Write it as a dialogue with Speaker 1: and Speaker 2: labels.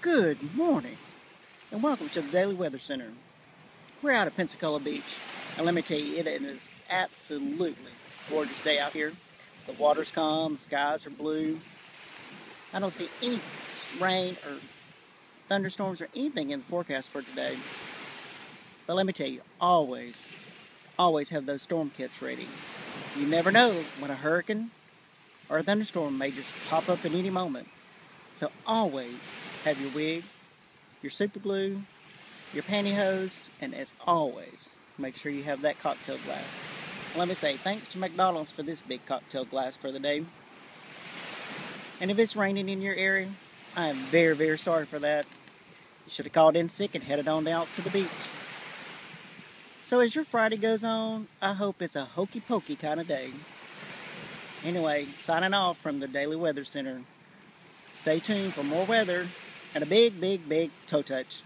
Speaker 1: Good morning, and welcome to the Daily Weather Center. We're out at Pensacola Beach, and let me tell you, it is absolutely gorgeous day out here. The water's calm, the skies are blue. I don't see any rain or thunderstorms or anything in the forecast for today. But let me tell you, always have those storm kits ready. You never know when a hurricane or a thunderstorm may just pop up at any moment. So always have your wig, your super glue, your pantyhose, and as always, make sure you have that cocktail glass. And let me say, thanks to McDonald's for this big cocktail glass for the day. And if it's raining in your area, I am very, very sorry for that. You should have called in sick and headed on out to the beach. So as your Friday goes on, I hope it's a hokey pokey kind of day. Anyway, signing off from the Daily Weather Center. Stay tuned for more weather and a big, big, big toe touch.